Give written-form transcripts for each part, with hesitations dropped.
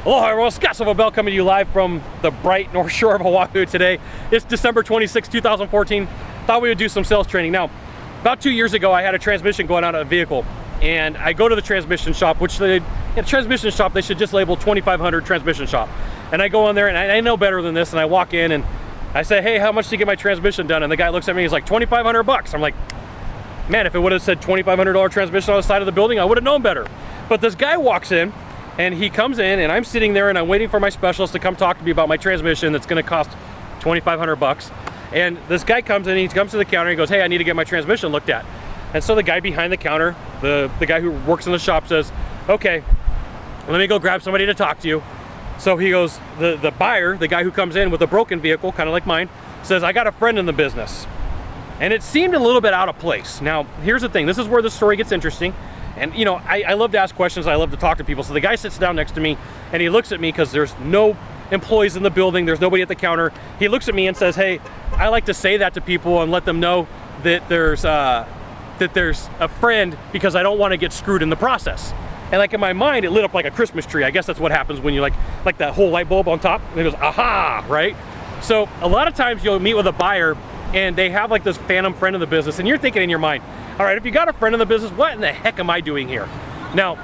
Aloha everyone, Sylvan Bell coming to you live from the bright North Shore of Oahu today. It's December 26, 2014. Thought we would do some sales training. Now, about 2 years ago, I had a transmission going out of a vehicle, and I go to the transmission shop, which transmission shop, they should just label 2500 transmission shop. And I go in there, and I know better than this, and I walk in, and I say, hey, how much to get my transmission done? And the guy looks at me, he's like, 2,500 bucks. I'm like, man, if it would have said $2,500 transmission on the side of the building, I would have known better. But this guy walks in, and he comes in, and I'm sitting there, and I'm waiting for my specialist to come talk to me about my transmission that's gonna cost 2,500 bucks. And this guy comes in, he comes to the counter, and he goes, hey, I need to get my transmission looked at. And so the guy behind the counter, the guy who works in the shop says, okay, let me go grab somebody to talk to you. So he goes, the buyer, the guy who comes in with a broken vehicle, kind of like mine, says, I got a friend in the business. And it seemed a little bit out of place. Now, here's the thing, this is where the story gets interesting. And you know, I love to ask questions, I love to talk to people. So the guy sits down next to me and he looks at me because there's no employees in the building, there's nobody at the counter. He looks at me and says, hey, I like to say that to people and let them know that there's a friend because I don't want to get screwed in the process. And like in my mind, it lit up like a Christmas tree. I guess that's what happens when you like that whole light bulb on top and it goes, aha, right? So a lot of times you'll meet with a buyer and they have like this phantom friend in the business and you're thinking in your mind, all right, if you got a friend in the business, what in the heck am I doing here? Now,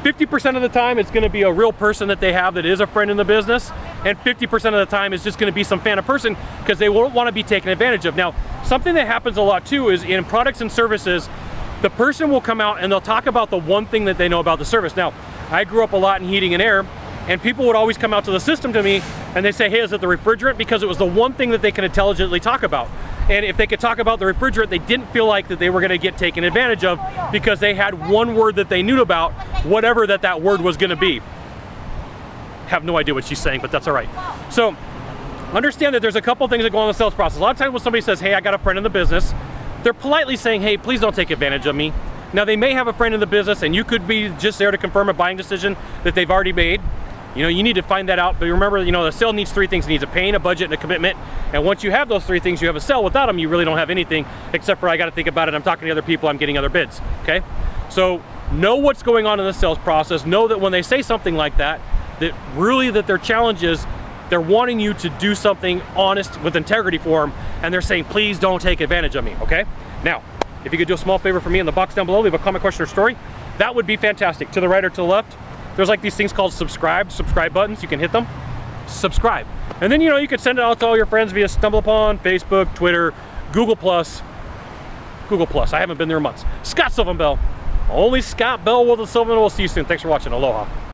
50% of the time it's gonna be a real person that they have that is a friend in the business, and 50% of the time it's just gonna be some phantom person because they won't wanna be taken advantage of. Now, something that happens a lot too is in products and services, the person will come out and they'll talk about the one thing that they know about the service. Now, I grew up a lot in heating and air, and people would always come out to the system to me and they say, hey, is it the refrigerant? Because it was the one thing that they can intelligently talk about. And if they could talk about the refrigerant, they didn't feel like that they were gonna get taken advantage of because they had one word that they knew about, whatever that word was gonna be. Have no idea what she's saying, but that's all right. So understand that there's a couple things that go on in the sales process. A lot of times when somebody says, hey, I got a friend in the business, they're politely saying, hey, please don't take advantage of me. Now they may have a friend in the business and you could be just there to confirm a buying decision that they've already made. You know, you need to find that out, but remember, you know, the sale needs three things. It needs a pain, a budget, and a commitment. And once you have those three things, you have a sale. Without them, you really don't have anything, except for I gotta think about it, I'm talking to other people, I'm getting other bids, okay? So know what's going on in the sales process. Know that when they say something like that, that really that their challenge is they're wanting you to do something honest with integrity for them, and they're saying, please don't take advantage of me, okay? Now, if you could do a small favor for me in the box down below, leave a comment, question, or story, that would be fantastic. To the right or to the left, there's like these things called subscribe buttons. You can hit them, subscribe. And then, you know, you can send it out to all your friends via StumbleUpon, Facebook, Twitter, Google+. I haven't been there in months. Sylvan Bell. Only Scott Bell with the Sylvan. We'll see you soon. Thanks for watching. Aloha.